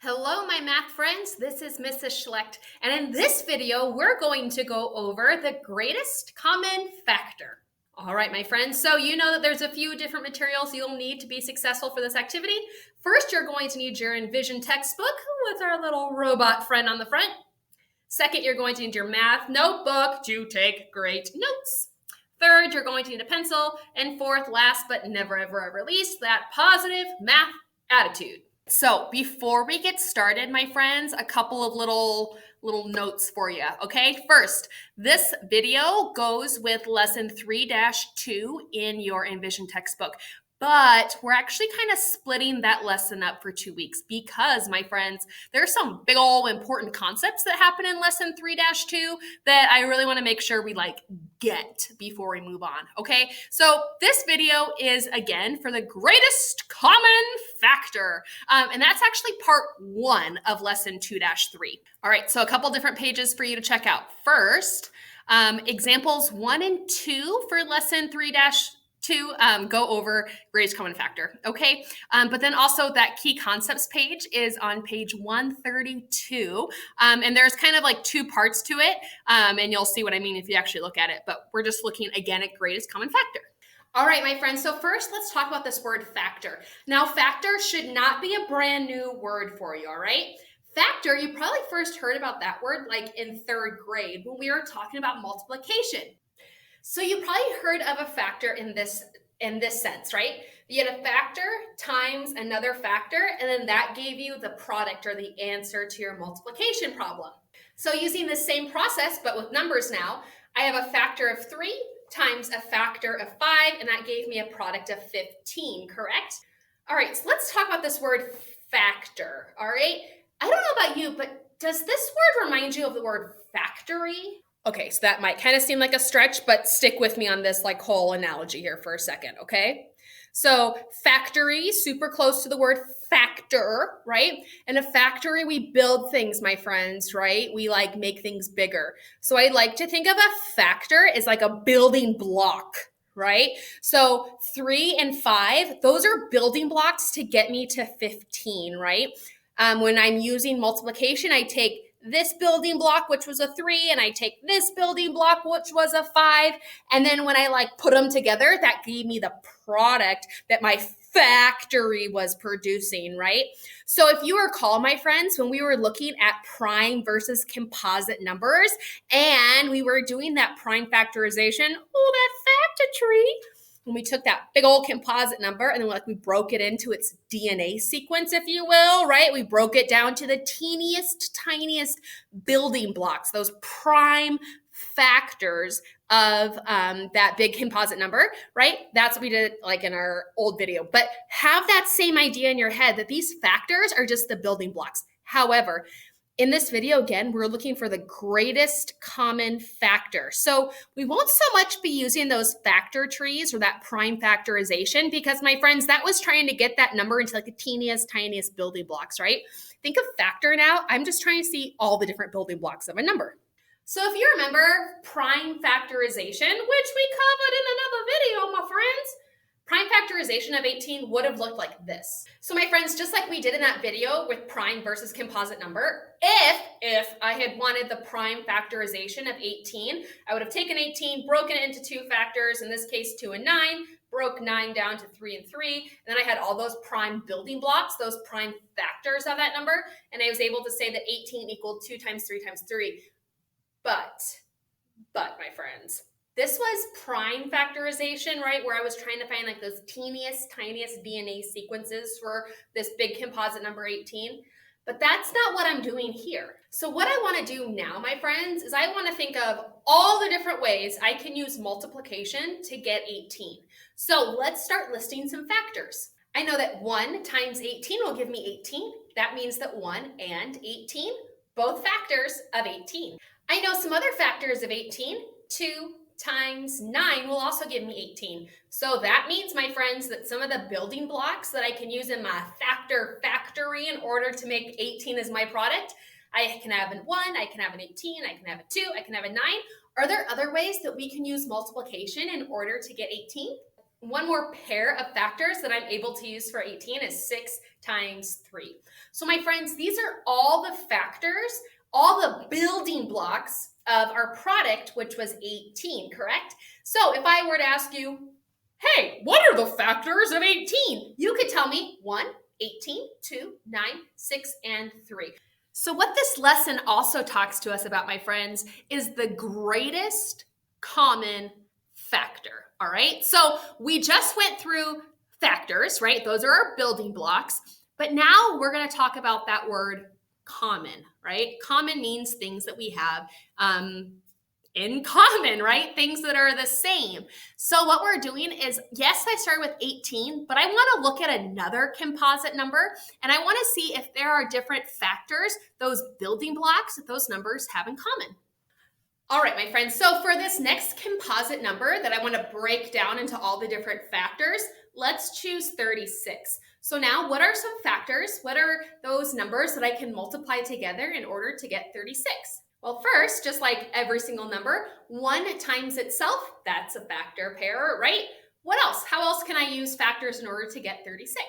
Hello, my math friends. This is Mrs. Schlecht, and in this video, we're going to go over the greatest common factor. All right, my friends, so you know that there's a few different materials you'll need to be successful for this activity. First, you're going to need your Envision textbook with our little robot friend on the front. Second, you're going to need your math notebook to take great notes. Third, you're going to need a pencil. And fourth, last but never ever least, that positive math attitude. So before we get started, my friends, a couple of little notes for you, okay? First, this video goes with lesson 3-2 in your Envision textbook. But we're actually kind of splitting that lesson up for 2 weeks because, my friends, there's some big old important concepts that happen in lesson 3-2 that I really want to make sure we get before we move on, okay? So this video is, again, for the greatest common factor. And that's actually part 1 of lesson 2-3. All right, so a couple different pages for you to check out. First, examples 1 and 2 for lesson 3-2 go over greatest common factor, okay? But then also that key concepts page is on page 132, and there's kind of like 2 parts to it, and you'll see what I mean if you actually look at it, but we're just looking again at greatest common factor. All right, my friends, so first let's talk about this word factor. Now, factor should not be a brand new word for you, all right? Factor, you probably first heard about that word like in 3rd grade when we were talking about multiplication. So you probably heard of a factor in this sense, right? You had a factor times another factor, and then that gave you the product or the answer to your multiplication problem. So using the same process, but with numbers now, I have a factor of 3 times a factor of 5, and that gave me a product of 15, correct? All right, so let's talk about this word factor, all right? I don't know about you, but does this word remind you of the word factory? Okay, so that might kind of seem like a stretch, but stick with me on this whole analogy here for a second, okay? So factory, super close to the word factor, right? In a factory, we build things, my friends, right? We make things bigger. So I like to think of a factor as like a building block, right? So 3 and 5, those are building blocks to get me to 15, right? When I'm using multiplication, I take this building block, which was a 3, and I take this building block, which was a 5, and then when I put them together, that gave me the product that my factory was producing, right? So if you recall, my friends, when we were looking at prime versus composite numbers, and we were doing that prime factorization, that factory, when we took that big old composite number and then we broke it into its DNA sequence, if you will, right? We broke it down to the teeniest, tiniest building blocks, those prime factors of that big composite number, right? That's what we did in our old video. But have that same idea in your head that these factors are just the building blocks. However, in this video, again, we're looking for the greatest common factor. So we won't so much be using those factor trees or that prime factorization because, my friends, that was trying to get that number into the teeniest, tiniest building blocks, right? Think of factor now. I'm just trying to see all the different building blocks of a number. So if you remember prime factorization, which we covered in another video, my friends, prime factorization of 18 would have looked like this. So my friends, just like we did in that video with prime versus composite number, if I had wanted the prime factorization of 18, I would have taken 18, broken it into 2 factors, in this case 2 and 9, broke 9 down to 3 and 3, and then I had all those prime building blocks, those prime factors of that number, and I was able to say that 18 equaled 2 times 3 times 3. But, my friends, this was prime factorization, right? Where I was trying to find those teeniest, tiniest DNA sequences for this big composite number 18. But that's not what I'm doing here. So what I want to do now, my friends, is I want to think of all the different ways I can use multiplication to get 18. So let's start listing some factors. I know that 1 times 18 will give me 18. That means that 1 and 18, both factors of 18. I know some other factors of 18, 2 times 9 will also give me 18. So that means, my friends, that some of the building blocks that I can use in my factory in order to make 18 as my product, I can have an 1, I can have an 18, I can have a 2, I can have a 9. Are there other ways that we can use multiplication in order to get 18? One more pair of factors that I'm able to use for 18 is 6 times 3. So my friends, these are all the factors, all the building blocks of our product, which was 18, correct? So if I were to ask you, hey, what are the factors of 18? You could tell me 1, 18, 2, 9, 6, and 3. So what this lesson also talks to us about, my friends, is the greatest common factor, all right? So we just went through factors, right? Those are our building blocks. But now we're going to talk about that word common, right? Common means things that we have in common, right? Things that are the same. So what we're doing is, yes, I started with 18, but I want to look at another composite number, and I want to see if there are different factors, those building blocks that those numbers have in common. All right, my friends, so for this next composite number that I want to break down into all the different factors, let's choose 36. So now, what are some factors? What are those numbers that I can multiply together in order to get 36? Well, first, just like every single number, 1 times itself, that's a factor pair, right? What else? How else can I use factors in order to get 36?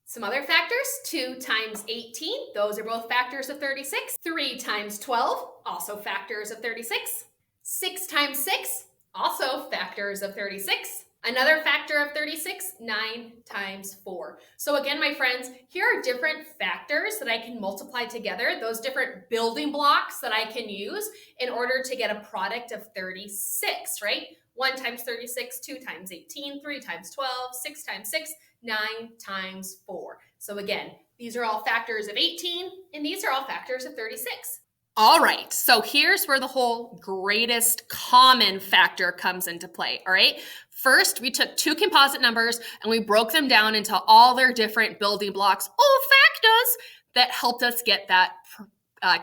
Some other factors, 2 times 18, those are both factors of 36. 3 times 12, also factors of 36. 6 times 6, also factors of 36. Another factor of 36, 9 times 4. So again, my friends, here are different factors that I can multiply together, those different building blocks that I can use in order to get a product of 36, right? 1 times 36, 2 times 18, 3 times 12, 6 times 6, 9 times 4. So again, these are all factors of 18, and these are all factors of 36. All right, so here's where the whole greatest common factor comes into play, all right? First, we took 2 composite numbers and we broke them down into all their different building blocks, all factors that helped us get that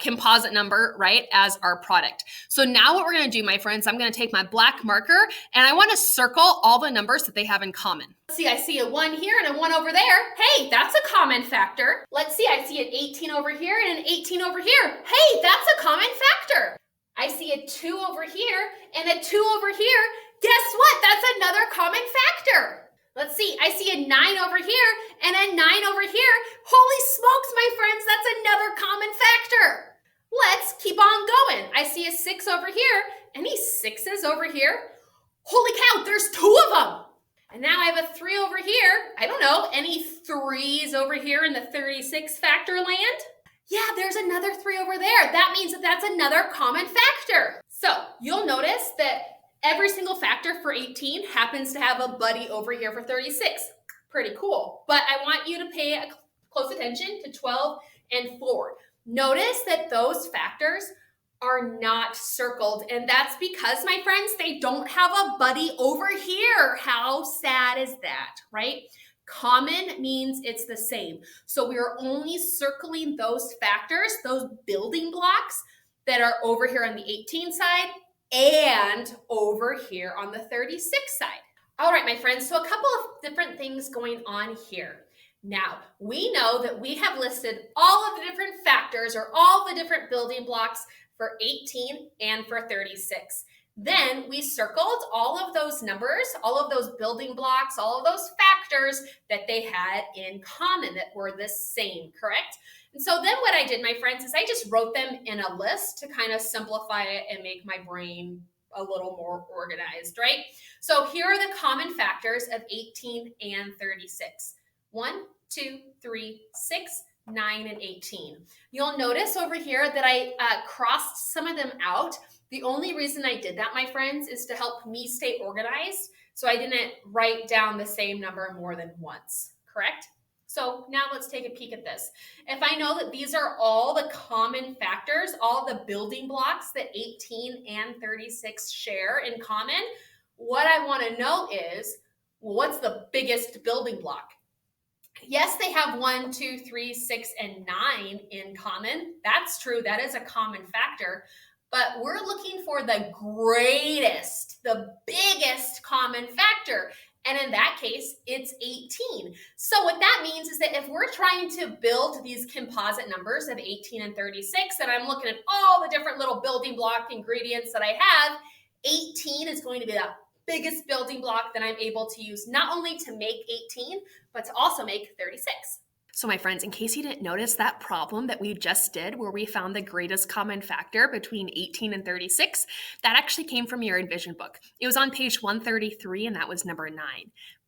composite number, right, as our product. So now what we're going to do, my friends, I'm going to take my black marker and I want to circle all the numbers that they have in common. Let's see, I see a 1 here and a 1 over there. Hey, that's a common factor. Let's see, I see an 18 over here and an 18 over here. Hey, that's a common factor. I see a 2 over here and a 2 over here. Guess what? That's another common factor. Let's see, I see a 9 over here and a 9 over here. Holy smokes, my friends, that's another common factor. Let's keep on going. I see a 6 over here. Any 6s over here? Holy cow, there's 2 of them. And now I have a 3 over here. I don't know, any 3s over here in the 36 factor land? Yeah, there's another 3 over there. That means that that's another common factor. So you'll notice that every single factor for 18 happens to have a buddy over here for 36. Pretty cool. But I want you to pay close attention to 12 and 4. Notice that those factors are not circled, and that's because, my friends, they don't have a buddy over here. How sad is that, right? Common means it's the same. So we're only circling those factors, those building blocks that are over here on the 18 side and over here on the 36 side. All right, my friends, so a couple of different things going on here. Now, we know that we have listed all of the different factors or all the different building blocks for 18 and for 36. Then we circled all of those numbers, all of those building blocks, all of those factors that they had in common that were the same, correct? And so then what I did, my friends, is I just wrote them in a list to kind of simplify it and make my brain a little more organized, right? So here are the common factors of 18 and 36. 1, 2, 3, 6, 9, and 18. You'll notice over here that I crossed some of them out. The only reason I did that, my friends, is to help me stay organized, so I didn't write down the same number more than once, correct? So now let's take a peek at this. If I know that these are all the common factors, all the building blocks that 18 and 36 share in common, what I want to know is, well, what's the biggest building block? Yes, they have 1, 2, 3, 6, and 9 in common. That's true. That is a common factor. But we're looking for the greatest, the biggest common factor. And in that case, it's 18. So what that means is that if we're trying to build these composite numbers of 18 and 36, and I'm looking at all the different little building block ingredients that I have, 18 is going to be the biggest building block that I'm able to use not only to make 18, but to also make 36. So my friends, in case you didn't notice that problem that we just did where we found the greatest common factor between 18 and 36, that actually came from your Envision book. It was on page 133 and that was number 9.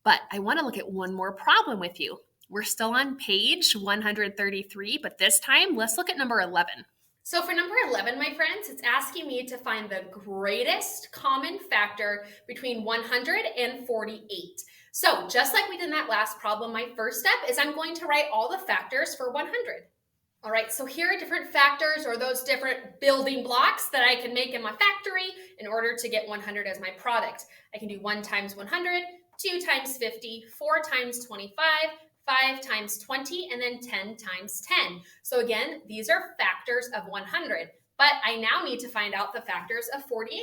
But I want to look at one more problem with you. We're still on page 133, but this time let's look at number 11. So for number 11, my friends, it's asking me to find the greatest common factor between 100 and 48. So just like we did in that last problem, my first step is I'm going to write all the factors for 100. All right, so here are different factors or those different building blocks that I can make in my factory in order to get 100 as my product. I can do 1 times 100, 2 times 50, 4 times 25, 5 times 20, and then 10 times 10. So again, these are factors of 100, but I now need to find out the factors of 48.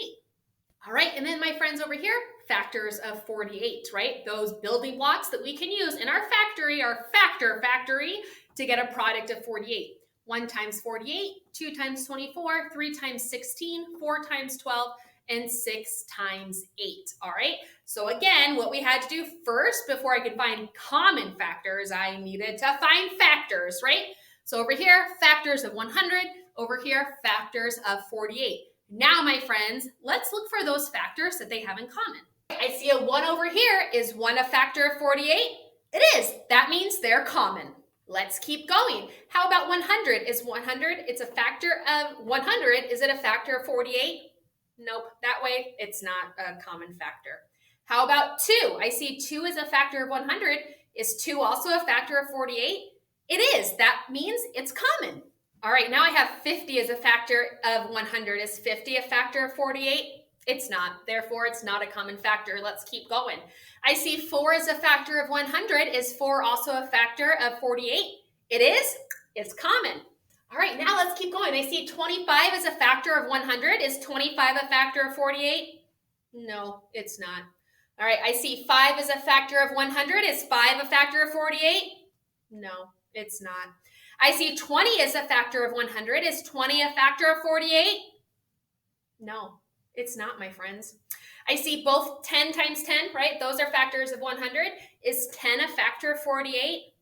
All right, and then my friends over here, factors of 48, right? Those building blocks that we can use in our factory, our factory, to get a product of 48. 1 times 48, 2 times 24, 3 times 16, 4 times 12, and 6 times 8, all right? So again, what we had to do first before I could find common factors, I needed to find factors, right? So over here, factors of 100, over here, factors of 48. Now, my friends, let's look for those factors that they have in common. I see a 1 over here. Is 1 a factor of 48? It is. That means they're common. Let's keep going. How about 100? Is 100, it's a factor of 100. Is it a factor of 48? Nope, that way it's not a common factor. How about 2? I see 2 is a factor of 100. Is 2 also a factor of 48? It is. That means it's common. All right, now I have 50 as a factor of 100. Is 50 a factor of 48? It's not. Therefore, it's not a common factor. Let's keep going. I see 4 as a factor of 100. Is 4 also a factor of 48? It is. It's common. All right, now let's keep going. I see 25 as a factor of 100. Is 25 a factor of 48? No, it's not. All right, I see 5 as a factor of 100. Is 5 a factor of 48? No, it's not. I see 20 as a factor of 100. Is 20 a factor of 48? No, it's not, my friends. I see both 10 times 10, right? Those are factors of 100. Is 10 a factor of 48?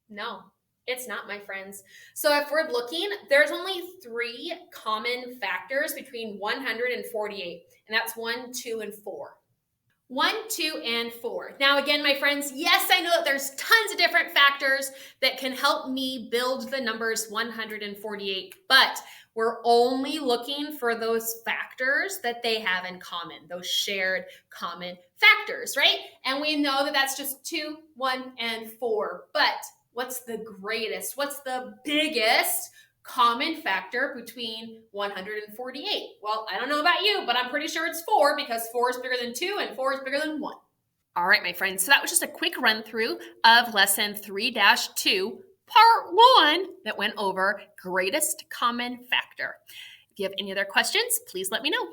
No. It's not, my friends. So if we're looking, there's only 3 common factors between 100 and 48, and that's 1, 2, and 4. 1, 2, and 4. Now again, my friends, yes, I know that there's tons of different factors that can help me build the numbers 148, but we're only looking for those factors that they have in common, those shared common factors, right? And we know that that's just 2, 1, and 4, but what's the greatest, what's the biggest common factor between 148? Well, I don't know about you, but I'm pretty sure it's 4 because 4 is bigger than 2 and 4 is bigger than 1. All right, my friends, so that was just a quick run through of lesson 3-2, part 1 that went over greatest common factor. If you have any other questions, please let me know.